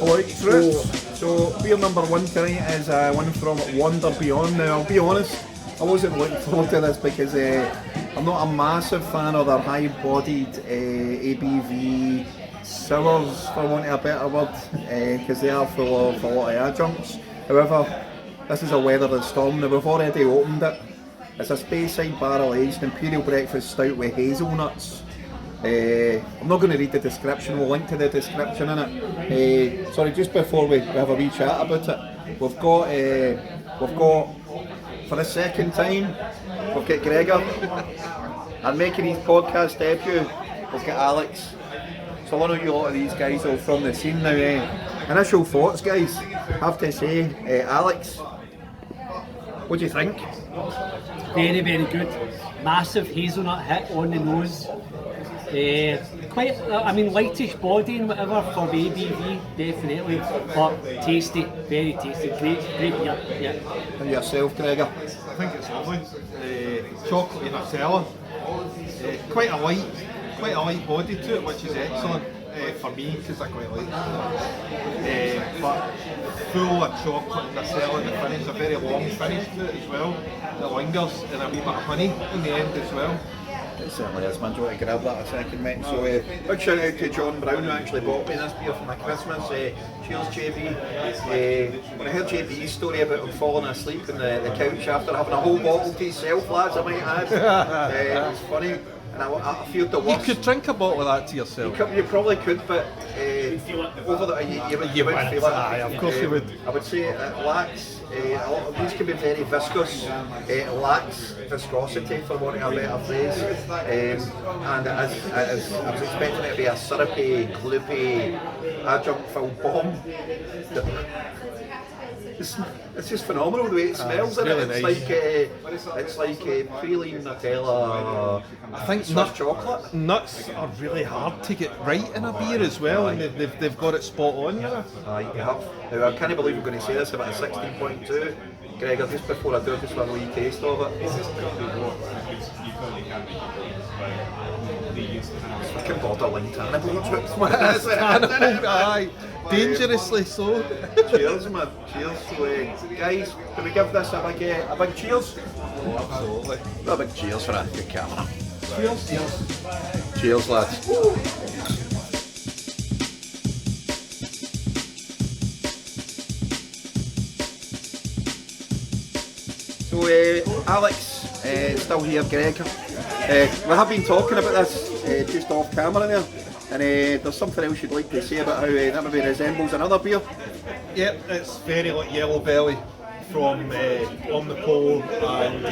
Alright, so beer number one tonight is one from Wander Beyond. Now, I'll be honest, I wasn't looking forward to this because I'm not a massive fan of their high-bodied ABV sours, for want of a better word, because they are full of a lot of adjuncts. However, this is a weathered storm. Now, we've already opened it. It's a Speyside barrel-aged Imperial Breakfast Stout with hazelnuts. I'm not going to read the description, we'll link to the description in it. Sorry, just before we have a wee chat about it, we've got for the second time, we've got Gregor, and making his podcast debut, we've got Alex. So I know you a lot of these guys are from the scene now. Initial thoughts, guys, I have to say, Alex, what do you think? Very, very good. Massive hazelnut hit on the nose. Quite, lightish body and whatever for the ABV, definitely. But tasty, very tasty. Great beer. Yeah. And yourself, Gregor? I think it's lovely. Chocolate in a cellar. Quite a light body to it, which is excellent for me because I quite like it. But full of chocolate in the cellar. The finish, a very long finish to it as well. That lingers, and a wee bit of honey in the end as well. It certainly is, man. Do you want to grab that a second, mate? So, big shout out to John Brown, who actually bought me this beer for my Christmas. Cheers, JB. When I heard JB's story about him falling asleep on the couch after having a whole bottle to himself, lads, I might add, it was funny. And I feared the worst. You could drink a bottle of that to yourself. You probably could, but over the you would feel it. Aye, of course you would. I would say it lacks. A lot of these can be very viscous. It lacks viscosity, for want of a better phrase. And I was expecting it to be a syrupy, gloopy, adjunct-filled bomb. It's just phenomenal the way it smells. It's really it's nice. It's like praline Nutella. I think Swiss chocolate. Nuts are really hard to get right in a beer as well, and they've got it spot on, you know. You have. Now, I can't believe I'm going to say this about a 16.2. Gregor, just before I do it, just want a wee taste of it. It's fucking borderline cannibal. Aye, dangerously so. Cheers, man. Cheers. So, guys, can we give this a big cheers? Oh, absolutely. A big cheers for a good camera. Cheers. Cheers, lads. Woo. So, Alex, still here, Greg. We have been talking about this just off camera there, and there's something else you'd like to say about how that maybe resembles another beer? Yep, it's very like Yellow Belly from On the Pole and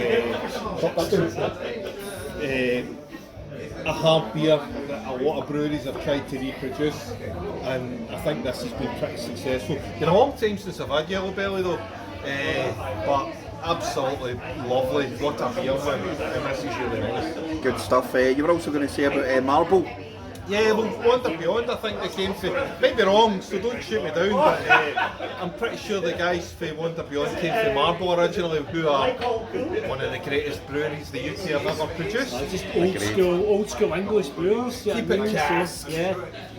a hard beer that a lot of breweries have tried to reproduce, and I think this has been pretty successful. It's been a long time since I've had Yellow Belly though, but absolutely lovely. What a beer, man. And this is really nice. Good stuff. You were also going to say about Marble. Yeah, well, Wander Beyond, I think they came from, might be wrong, so don't shoot me down, but I'm pretty sure the guys from Wander Beyond came from Marble originally, who are one of the greatest breweries the UK have ever produced. Just old school English brewers. Keep it cask. So,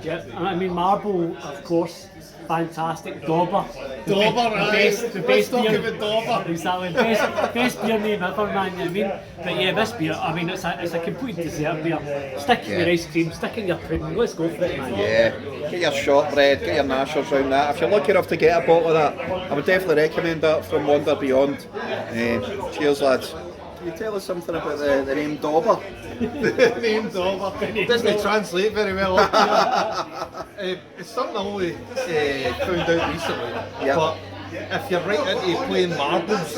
yeah. And I mean, Marble, of course, fantastic. Dauber. The best talk beer. about Dauber. Exactly. Best beer name ever, man. I mean, but yeah, this beer, I mean, it's a complete dessert beer. Stick in your ice cream, stick in your pudding. Let's go for it, man. Yeah, get your shortbread, get your nashers around that. If you're lucky enough to get a bottle of that, I would definitely recommend that from Wander Beyond. Cheers, lads. Can you tell us something about the name Dauber? The name Dauber doesn't translate very well. It's something I only found out recently. Yep. But if you're right into playing marbles,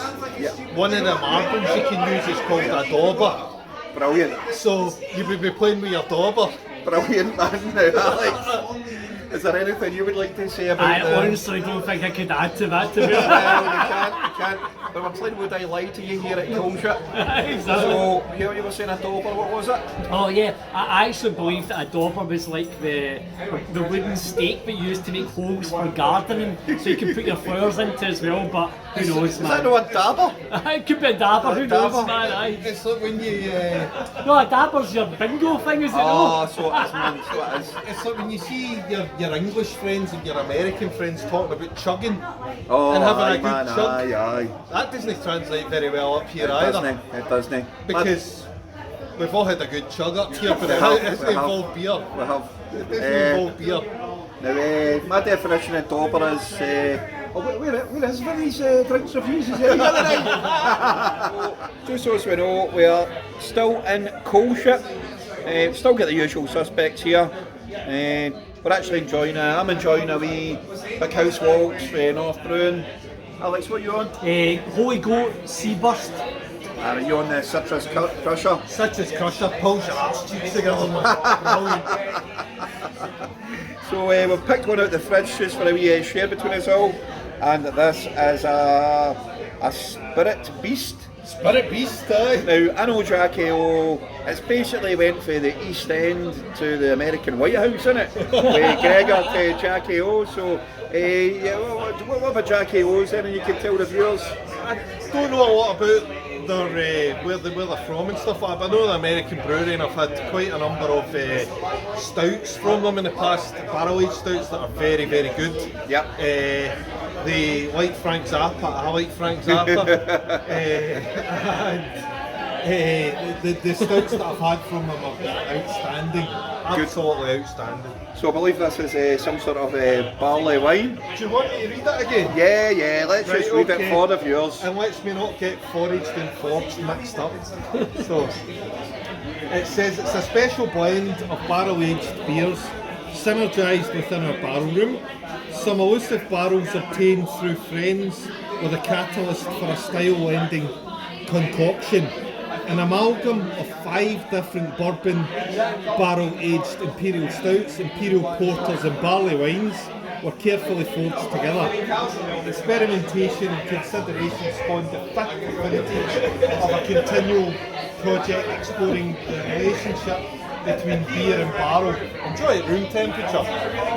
one of the marbles you can use is called a dauber. Brilliant. So you would be playing with your dauber. Brilliant, man. Now, Alex, is there anything you would like to say about I honestly don't think I could add to that, to be honest. Well, you can't. But we're playing Would I Lie to You here at Koelschip. Exactly. So, you were saying a dauber, what was it? Oh yeah, I actually believe that a dauber was like the wooden stake that you used to make holes for gardening, so you can put your flowers into as well. But Who knows, Is that man? no a dabber? It could be a dabber, who knows, Dabber. man? Aye. It's like when you. No, a dabber's your bingo thing, is it Oh, no? so it is, man. So it is. It's like when you see your English friends and your American friends talking about chugging Oh, and having aye, a good man. chug. Aye. That doesn't translate very well up here It either. doesn't. It doesn't. Because we've all had a good chug up here, but We it have, doesn't we have. involve beer. We have. It doesn't involve beer. Now, my definition of dauber is. Where is Vinny's drinks reviews? Is it the other night? Just so as we know, we are still in Koelschip. Still get the usual suspects here. We're actually enjoying I'm enjoying a wee big house waltz for North Bruin. Alex, what are you on? Holy Goat Seaburst. Are you on the Citrus Crusher? Citrus Crusher pulls your arse cheeks together. Brilliant. So we've picked one out the fridge just for a wee share between us all. And this is a Spirit Beast. Spirit Beast, aye. Now, I know Jackie O, it's basically went from the East End to the American White House, innit? With Gregor to Jackie O, so yeah, what about Jackie O's then, and you can tell the viewers? I don't know a lot about their where they're from and stuff like that, but I know the American brewery and I've had quite a number of stouts from them in the past, barrel-aged stouts that are very, very good. Yep. They like Frank Zappa, I like Frank Zappa. And the stouts that I've had from them are outstanding, absolutely outstanding. So I believe this is some sort of barley wine. Do you want me to read that again? Yeah, let's Right, just read okay. it for the viewers. And let's me not get foraged and forged mixed up. So, it says it's a special blend of barrel-aged beers synergised within our barrel room. Some elusive barrels obtained through friends with a catalyst for a style-lending concoction. An amalgam of 5 different bourbon barrel-aged imperial stouts, imperial porters and barley wines were carefully forged together. Experimentation and consideration spawned the fifth vintage of a continual project exploring the relationship between beer and barrel. Enjoy it room temperature.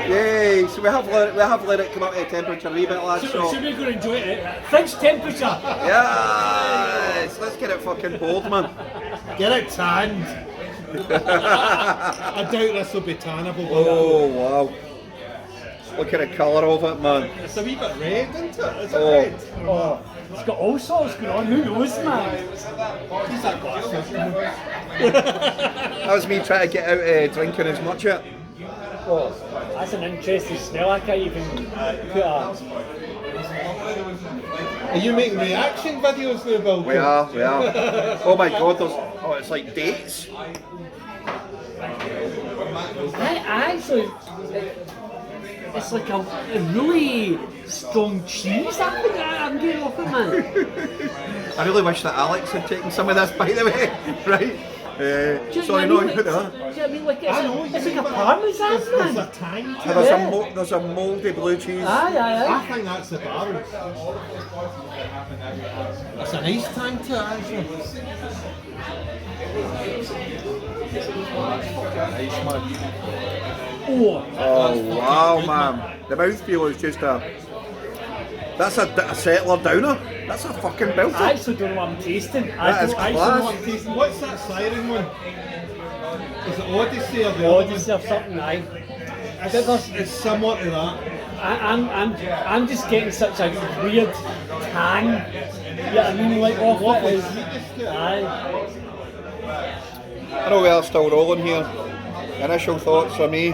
Yay! So we have let it come up to temperature a wee bit, lads. So Should we go and enjoy it? Fridge temperature. yes, let's get it fucking bold, man. Get it tanned. I doubt this will be tannable. Oh wow! Look at the colour of it, man. It's a wee bit red, isn't it? Is it Oh. red? Oh, it's got all sorts going on. Who knows, man? Use that glass. That was me trying to get out drinking as much of it. Oh, that's an interesting smell. I can't even put a... Are you making reaction videos now, Bilko? We are. Oh my god, it's like dates. Actually, it's like a really strong cheese. I think I'm getting off it, man. I really wish that Alex had taken some of this, by the way. Right? Sorry, no, you put that. Do you know what I mean? Like, I know, it's like a parmesan, There's man. a tang to There's, it. there's a mouldy blue cheese. Aye. I think that's the barrel. That's a nice tang to it, actually. Nice, man. Oh, Wow, man. The mouthfeel is just that's a settler downer. That's a fucking belter. I actually don't know what I'm tasting. That is I don't know class. what I'm tasting. What's that siren one? Is it Odyssey or the Odyssey or something, aye. It's similar to that. I'm just getting such a weird tang. Yeah, I mean, like off What it was is. sweetness to it? Aye. I know we are still rolling here. Initial thoughts for me.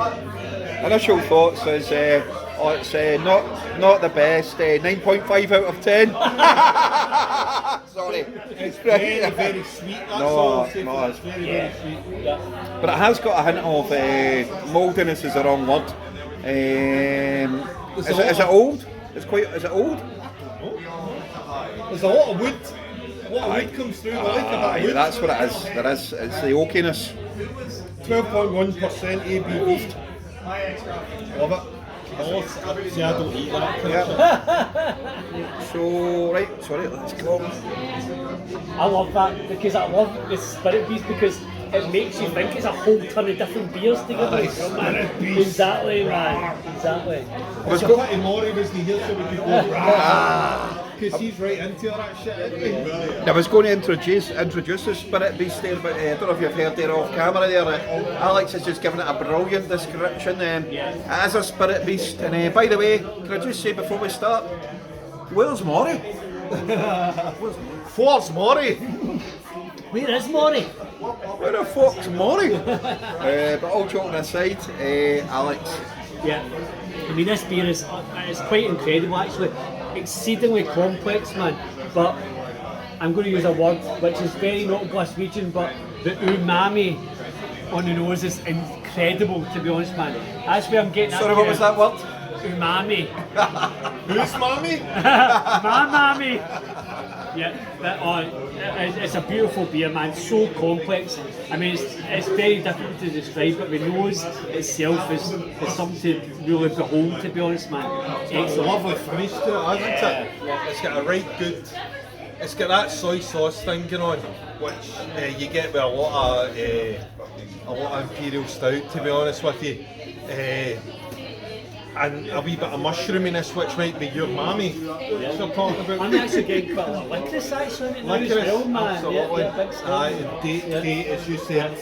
Initial thoughts is it's not the best. 9.5 out of 10. Sorry. It's very, very sweet. That's all I'll say no, for it. it's- It's very, very sweet. Yeah. But it has got a hint of mouldiness is the wrong word. Is it old? Is it old? There's a lot of wood. A lot of wood comes through. I like a bit of wood. That's what it is. There is. It's the oakiness. 12.1% ABV. Love it. Oh, see, I don't eat that. Yeah. So right, sorry, let's go. I love that because I love the Spirit Beast because it makes you think it's a whole ton of different beers together. Spirit Beast. Exactly, man. Exactly. It's a pity Maury wasn't here so we could go. because he's right into that shit, isn't he? I was going to introduce the Spirit Beast there, but I don't know if you've heard there off camera there. Alex has just given it a brilliant description. It is a Spirit Beast. And by the way, can I just say before we start, where's Maury? Where's Maury? Where is Maury? Where the fuck's Maury? But all joking aside, Alex. Yeah, I mean this beer is it's quite incredible actually, exceedingly complex, man. But I'm going to use a word which is very not Glaswegian, but the umami on the nose is incredible, to be honest, man. That's where I'm getting. Sorry, what was that word? Umami. Who's mommy? My mommy. Yeah, it's a beautiful beer, man. So complex. I mean, it's very difficult to describe, but the nose itself is something to really behold, to be honest, man. It's a Excellent. lovely finish to it, hasn't it? It's got a right good. It's got that soy sauce thing going on, which you get with a lot of imperial stout, to be honest with you. And a wee bit of mushroominess, which might be your mammy. You're talking about. I'm actually getting quite a lot of licorice actually now as Licorice, well, man. absolutely. Yeah, big stuff. Aye, date, as you said.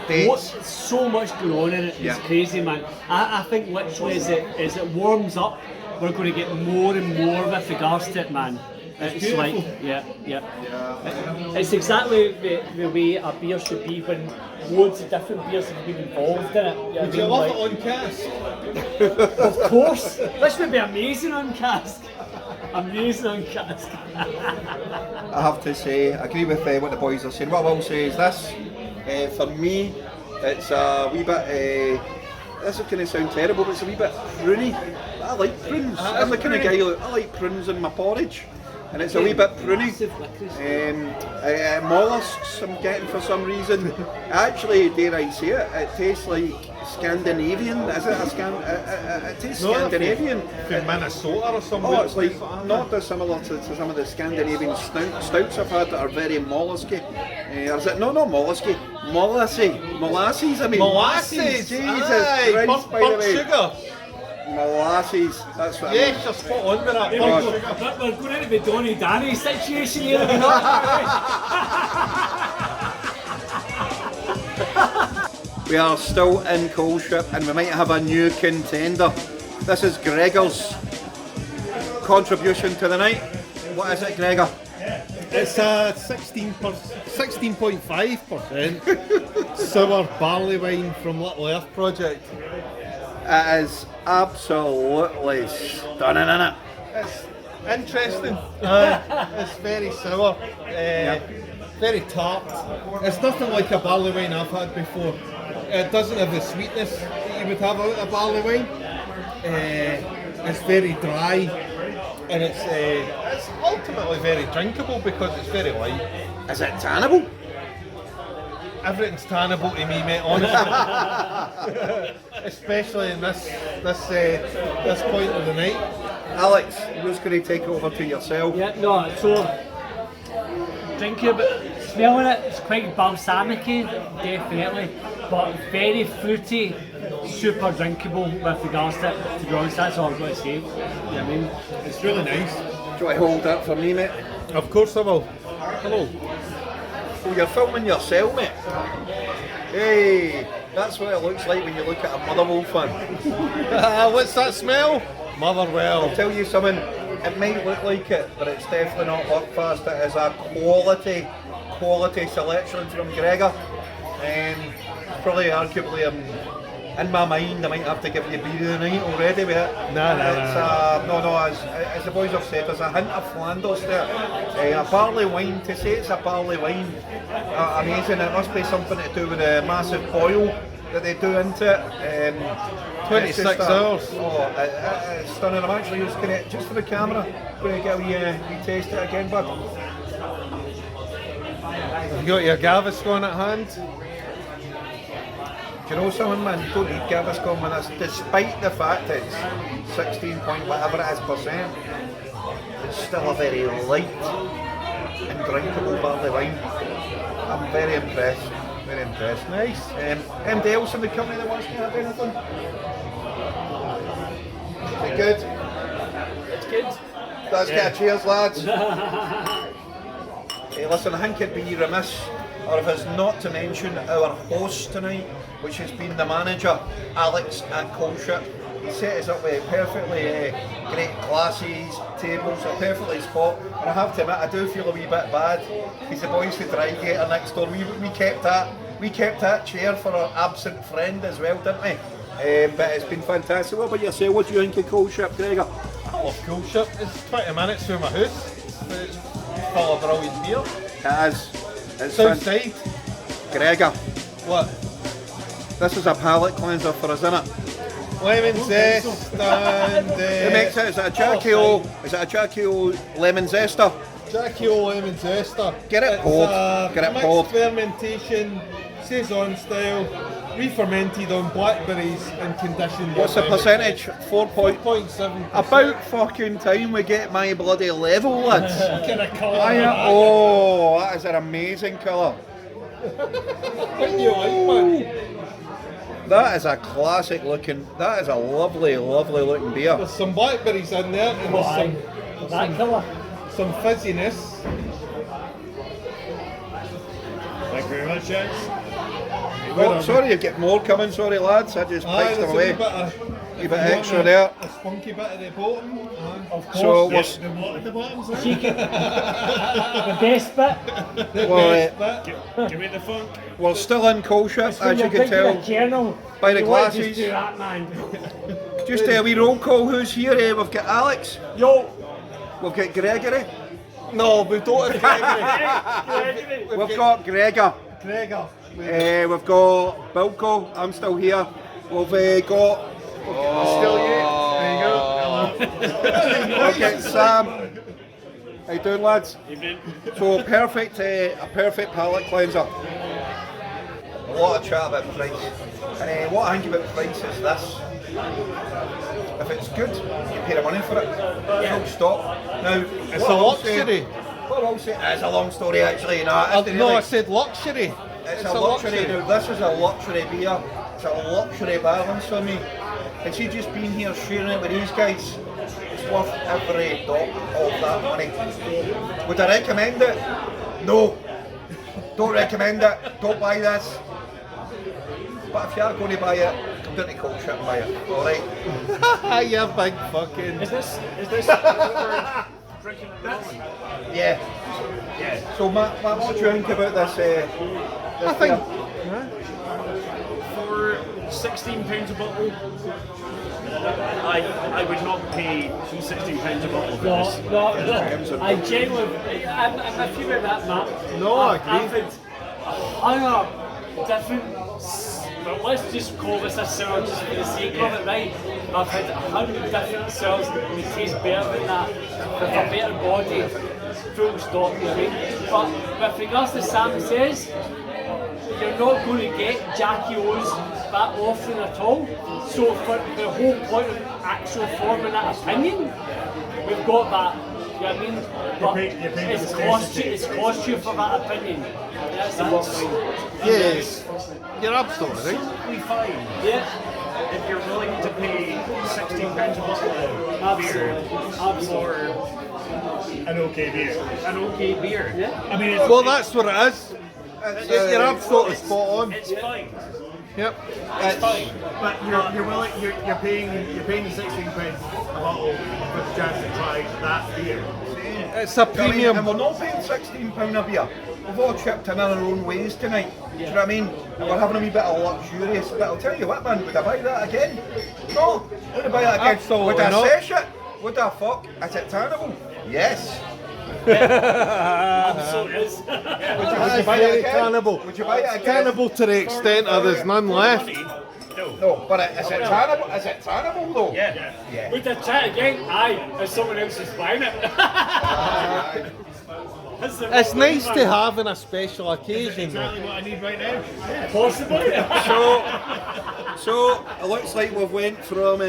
Dates. So much going on in it, it's Yeah. crazy, man. I think literally as it warms up, we're going to get more and more with regards to it, man. It's like, yeah. It's exactly the way a beer should be when loads of different beers have been involved in it. You know what I Would you mean? love Like, it on cask? of course, this would be amazing on cask. Amazing on cask. I have to say, I agree with what the boys are saying. What I will say is this, for me, it's a wee bit, this is going to sound terrible, but it's a wee bit pruny. I like prunes. I'm the kind of guy who, I like prunes in my porridge. And it's a wee bit pruny. Mollusks I'm getting for some reason. Actually, dare I say it, it tastes like Scandinavian. Is it it tastes Scandinavian. From Minnesota or somewhere. Oh, it's like not dissimilar to some of the Scandinavian stouts I've had that are very mollusky. Or is it? No, not mollusky. Molasses, I mean. Molasses! Jesus Aye, Christ, by the burnt way. sugar. Molasses, that's what I mean. Yes, you're spot on with that. Burnt sugar. We're going into the Donny Danny situation here. We are still in Koelschip and we might have a new contender. This is Gregor's contribution to the night. What is it, Gregor? It's a 16.5% sour barley wine from Little Earth Project. It is absolutely stunning, isn't it? It's interesting. It's very sour, very tart. It's nothing like a barley wine I've had before. It doesn't have the sweetness that you would have out of barley wine. It's very dry, and it's ultimately very drinkable because it's very light. Is it tannable? Everything's tannable to me, mate, honestly. Especially in this point of the night. Alex, I'm just going to take it over to yourself. Yeah, no, so drinking but smelling it, it's quite balsamic-y, definitely, but very fruity, super drinkable with regards to it, to be honest, that's all I've got to say. You know what I mean? It's really nice. Do you want to hold that for me, mate? Of course I will. Hello. Oh, you're filming yourself, mate. Hey, that's what it looks like when you look at a Motherwell fan. What's that smell? Motherwell. I'll tell you something, it might look like it, but it's definitely not Buckfast. It is a quality selection from Gregor. Probably arguably in my mind I might have to give you beer of the night already with it. No, as the boys have said, there's a hint of Flanders there. A barley wine, to say it's a barley wine, amazing. It must be something to do with the massive boil that they do into it. 26 hours. Oh, it's stunning. I'm actually just going to, just for the camera, going to get a wee taste it again, bud. You got your Gaviscon at hand? Do you know something, man? You don't need Gaviscon with this, despite the fact it's 16 point whatever it is percent. It's still a very light and drinkable barley wine. I'm very impressed. Very impressed. Nice. Anybody else in the company that wants to have anything? Is it good? It's good. Let's get a cheers, lads. Hey, listen, I think it'd be remiss, or if it's not to mention our host tonight, which has been the manager, Alex at Koelschip. He set us up with perfectly great glasses, tables, a perfectly spot. And I have to admit, I do feel a wee bit bad because the boys with Drygator next door, we kept that chair for our absent friend as well, didn't we? But it's been fantastic. What about yourself? What do you think of Koelschip, Gregor? I love Koelschip. It's 20 minutes from my house. It's full of brilliant beer. It is. It's Southside. Gregor, What? this is a palate cleanser for us, isn't it? Lemon zest and... It makes it. Is it a Jackie O? Is it a Jackie O lemon zester? Jackie O lemon zester. Get it poured. Get it poured. Mixed fermentation, saison style, re-fermented on blackberries and conditioned. What's the percentage? 4.7%. About fucking time we get my bloody level, lads. Get a colour. Oh, that is an amazing colour. What do you like, man? That is a classic looking. That is a lovely, lovely looking beer. There's some blackberries in there and there's That colour. some fizziness. Thank you very much, gents. Oh, sorry, you get more coming. Sorry, lads. I just Aye, piped them there's away. a Wee bit extra there. A spunky bit at the bottom. Aye. Of course. So Yeah, the what at the bottom, sorry? The best bit. well, Give me the funk. we're still in Koelschip, as you can tell. Journal, by the you want to glasses. just do that, man. Just a wee roll call. Who's here? We've got Alex. Yo! We've got Gregory. No, we don't have Gregory. We've got Gregor. Gregor. We've got Bilko. I'm still here. We've got. Still you. There you go. Hello. We've got Sam. How you doing, lads? Evening. So a perfect palate cleanser. A lot of chat about price. And what I think about price is this. If it's good, you pay the money for it. Full stop. Now, It's a luxury. What I'll say, it's a long story actually. No, I said luxury. it's a luxury. Now, this is a luxury beer. It's a luxury balance for me. And see, just being here sharing it with these guys, it's worth every dot of that money. Would I recommend it? No. Don't recommend it. Don't buy this. But if you are going to buy it, come down to Koelschip and buy it. Alright? You big fucking... Is this what we're drinking at the moment? Yeah. Yeah. So Matt, what do you think about this? I think... For £16 a bottle, I would not pay £16 a bottle for this. No. I genuinely, I'm a few with that, Matt. No, I I've agree. had 100 different, but let's just call this a sour just for the sake of it, right? I've had 100 different sours that taste better than that, with a better body, full stop, right? But with regards to Sam says, you're not going to get Jackie O's that often at all. So for the whole point of actual forming that opinion, we've got that. You know what I mean? But you're paying it's cost you for that opinion. That's Yes. You're absolutely right. We find Yeah, if you're willing to pay £16 a bottle of beer for an okay beer. yeah. I mean, it's, Well, that's what it is. You're absolutely spot on. it's fine. Yep. It's fine, but you're willing. You're paying the £16 a bottle for the chance to try that beer. It's a And premium. we're not paying £16 a beer. We've all chipped in our own ways tonight. Do you know what I mean? And we're having a wee bit of luxurious. But I'll tell you what, man, would I buy that again? No. Would I buy that again? Absolutely Would I not. sesh it? Would I fuck? Is it terrible? Yes. So it is. Would you buy it Very again? cannibal. Would you buy it again? Cannibal to the extent of there's none left. No. No, but is it terrible? Is it terrible though? Yeah. Yeah. Would I try it again? Aye, if someone else is buying it. That's the It's nice one. to have on a special occasion. Exactly what I need right now. Possibly. So it looks like we've went from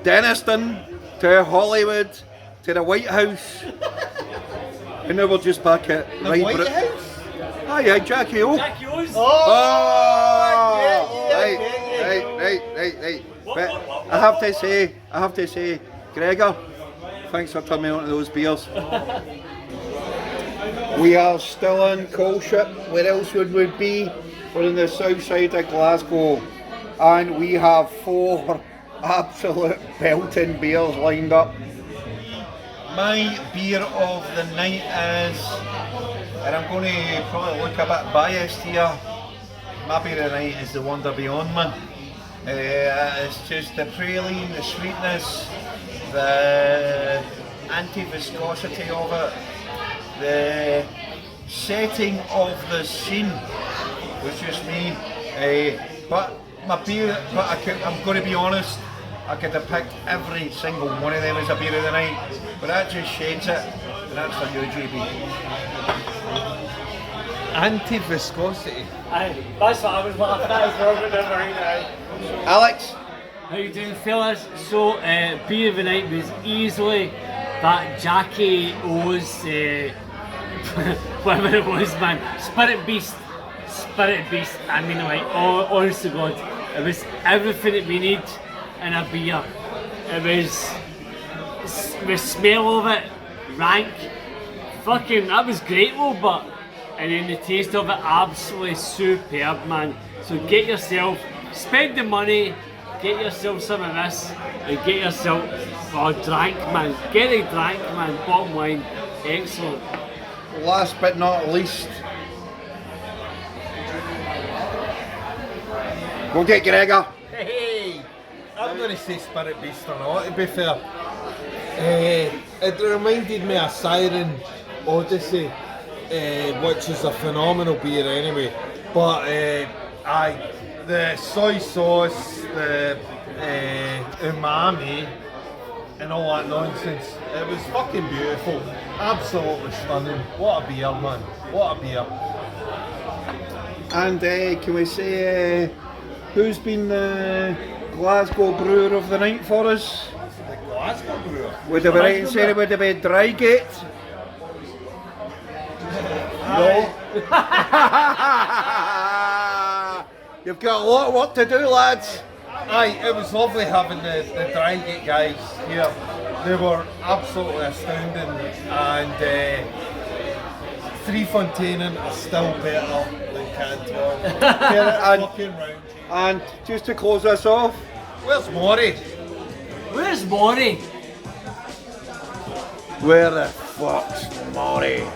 Denniston to Hollywood to the White House, and now we're just back at The right. White House? Aye, Jackie O. Jackie O's. Right. But I have to say, Gregor, Thanks for turning me on to those beers. We are still in Koelschip. Where else would we be? We're in the south side of Glasgow, and we have 4 absolute belting beers lined up. My beer of the night is, and I'm going to probably look a bit biased here, my beer of the night is the Wonder Beyond, man. It's just the praline, the sweetness, the anti-viscosity of it, the setting of the scene was just me. But my beer, I'm going to be honest, I could have picked every single one of them as a beer of the night, but that just shades it, and that's for you, JB. Anti-viscosity. Aye, that's what I was laughing at as well, but never mind, aye. Alex? How you doing, fellas? So, beer of the night was easily that Jackie O's, whatever it was, man. Spirit Beast. I mean, like, honest to God, it was everything that we need in a beer. It was the smell of it, rank, fucking, that was great though, but, and then the taste of it, absolutely superb, man. So get yourself, spend the money, get yourself some of this, and get yourself a drink, man. Get a drink, man. Bottom line, excellent. Last but not least, we'll get Gregor. Hey, I'm going to say Spirit Beast or not, to be fair. It reminded me of Siren Odyssey, which is a phenomenal beer anyway. But aye, the soy sauce, the umami, and all that nonsense, it was fucking beautiful. Absolutely stunning. What a beer, man. What a beer. And can we say who's been the Glasgow brewer of the night for us? The Glasgow brewer. Would it be right in saying it would have been Drygate? No. You've got a lot of work to do, lads. Aye, it was lovely having the Drygate guys here. They were absolutely astounding, and Three Fontainen are still better than Cantor. And just to close us off, Where's Maury? Where's Maury? where the fuck's Maury?